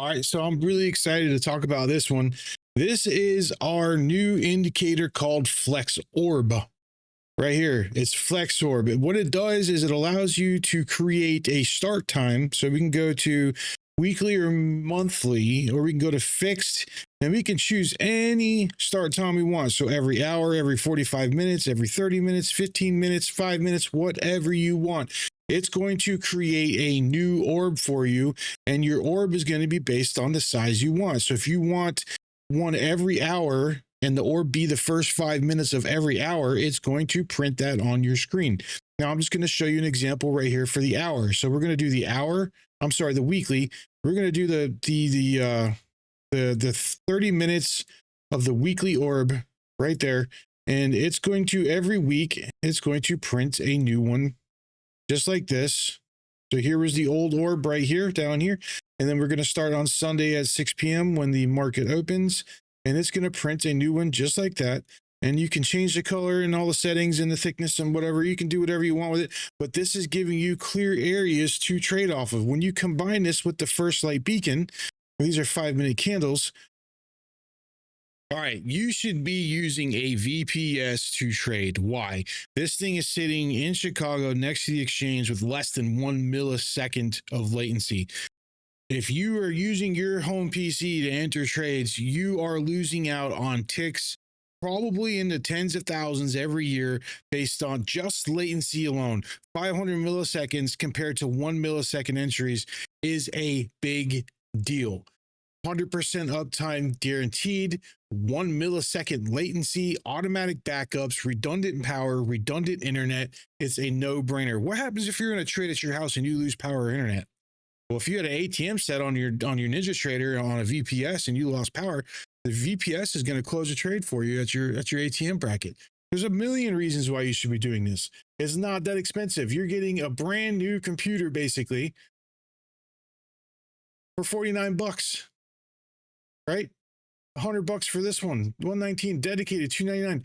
All right, so I'm really excited to talk about this one. This is our new indicator called Flex Orb right here. It's Flex Orb. What it does is it allows you to create a start time. So we can go to weekly or monthly, or we can go to fixed, and we can choose any start time we want. So every hour, every 45 minutes, every 30 minutes, 15 minutes, 5 minutes, whatever you want. It's going to create a new orb for you, and your orb is going to be based on the size you want. So if you want one every hour and the orb be the first 5 minutes of every hour, it's going to print that on your screen. Now I'm just going to show you an example right here for the hour. So we're going to do the hour. I'm sorry, the weekly. We're going to do the 30 minutes of the weekly orb right there, and it's going to every week. It's going to print a new one, just like this. So here was the old orb right here, down here. And then we're going to start on Sunday at 6 p.m. when the market opens. And it's going to print a new one just like that. And you can change the color and all the settings and the thickness and whatever. You can do whatever you want with it. But this is giving you clear areas to trade off of. When you combine this with the first light beacon, these are 5-minute candles. All right, you should be using a VPS to trade. Why? This thing is sitting in Chicago next to the exchange with less than 1 millisecond of latency. If you are using your home PC to enter trades, you are losing out on ticks, probably in the tens of thousands every year based on just latency alone. 500 milliseconds compared to 1 millisecond entries is a big deal. 100% uptime guaranteed, 1 millisecond latency, automatic backups, redundant power, redundant internet. It's a no-brainer. What happens if you're in a trade at your house and you lose power or internet? Well, if you had an ATM set on your NinjaTrader on a VPS and you lost power, the VPS is going to close a trade for you at your ATM bracket. There's a million reasons why you should be doing this. It's not that expensive. You're getting a brand new computer basically for 49 bucks. Right? $100 for this one, 119 dedicated, 299.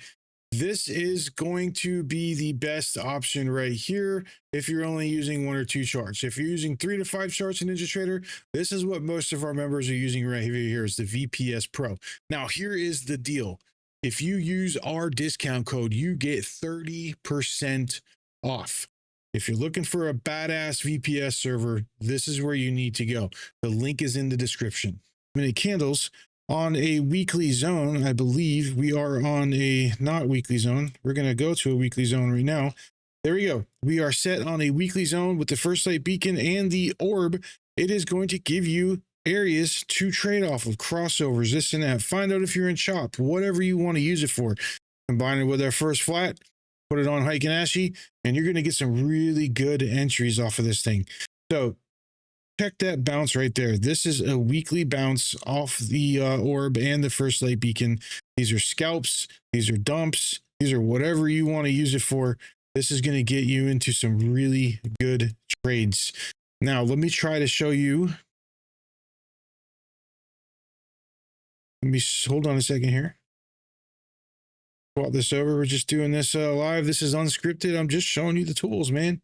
This is going to be the best option right here if you're only using 1 or 2 charts. If you're using 3 to 5 charts in NinjaTrader, this is what most of our members are using right here is the VPS Pro. Now, here is the deal. If you use our discount code, you get 30% off. If you're looking for a badass VPS server, this is where you need to go. The link is in the description. Minute candles on a weekly zone. I believe we are on a not weekly zone. We're going to go to a weekly zone right now. There we go. We are set on a weekly zone with the first light beacon and the orb. It is going to give you areas to trade off of, crossovers, this and that. Find out if you're in chop, whatever you want to use it for. Combine it with our first flat, put it on Hike and Ashy, and you're going to get some really good entries off of this thing. So check that bounce right there. This is a weekly bounce off the orb and the first light beacon. These are scalps. These are dumps. These are whatever you want to use it for. This is going to get you into some really good trades. Now, let me try to show you. Let me hold on a second here. Swap this over. We're just doing this live. This is unscripted. I'm just showing you the tools, man.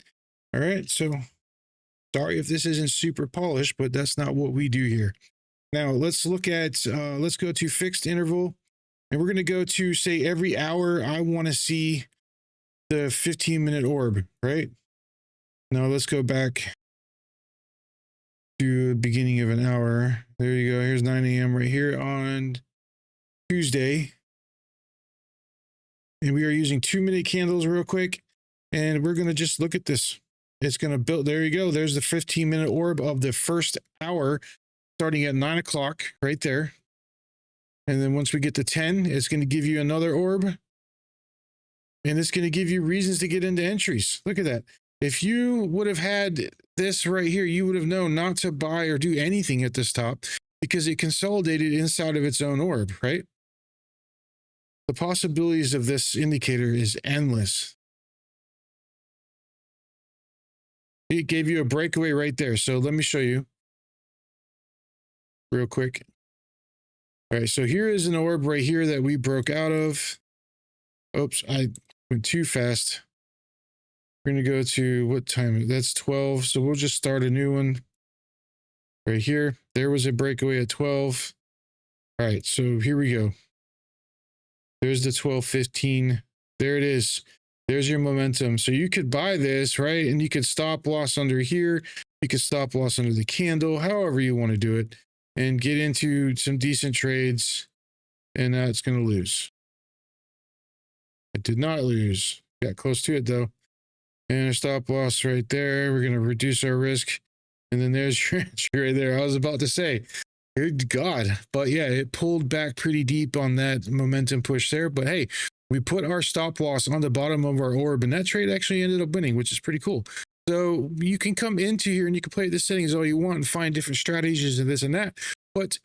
All right. So sorry if this isn't super polished, but that's not what we do here. Now let's look at, let's go to fixed interval, and we're going to go to, say, every hour. I want to see the 15-minute orb, right? Now let's go back to the beginning of an hour. There you go. Here's 9 a.m. right here on Tuesday. And we are using 2-minute candles real quick. And we're going to just look at this. It's going to build. There you go. There's the 15-minute orb of the first hour starting at 9 o'clock right there. And then once we get to 10, it's going to give you another orb. And it's going to give you reasons to get into entries. Look at that. If you would have had this right here, you would have known not to buy or do anything at this top because it consolidated inside of its own orb, right? The possibilities of this indicator is endless. It gave you a breakaway right there. So let me show you real quick. All right, so here is an orb right here that we broke out of. Oops, I went too fast. We're going to go to what time? That's 12. So we'll just start a new one. right here. There was a breakaway at 12. All right, so here we go. There's the 12.15. There it is. There's your momentum. So you could buy this, right? And you could stop loss under here. You could stop loss under the candle, however you want to do it, and get into some decent trades. And now it's going to lose. It did not lose. Got close to it though. And a stop loss right there. We're going to reduce our risk. And then there's your entry right there. I was about to say, good God. But yeah, it pulled back pretty deep on that momentum push there. But hey, we put our stop loss on the bottom of our orb, and that trade actually ended up winning, which is pretty cool. So you can come into here and you can play the settings all you want and find different strategies and this and that. But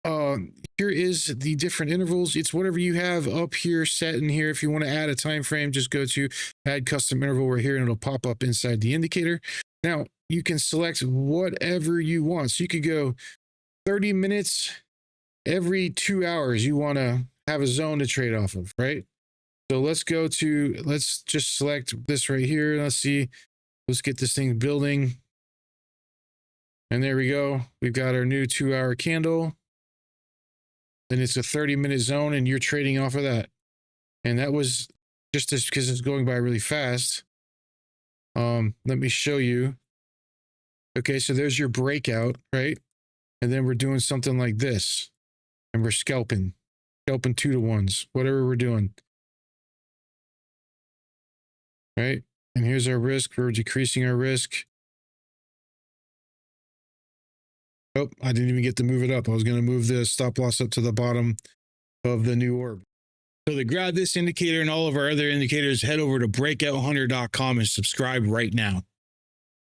here is the different intervals. It's whatever you have up here set in here. If you want to add a time frame, just go to add custom interval right here and it'll pop up inside the indicator. Now you can select whatever you want. So you could go 30 minutes every 2 hours. You want to have a zone to trade off of, right? So let's just select this right here. Let's see. Let's get this thing building. And there we go. We've got our new 2-hour candle. Then it's a 30-minute zone and you're trading off of that. And that was just because it's going by really fast. Let me show you. Okay, so there's your breakout, right? And then we're doing something like this. And we're scalping 2-to-1s, whatever we're doing. Right? And here's our risk. We're decreasing our risk. Oh, I didn't even get to move it up. I was going to move the stop loss up to the bottom of the new orb. So to grab this indicator and all of our other indicators, head over to breakouthunter.com and subscribe right now.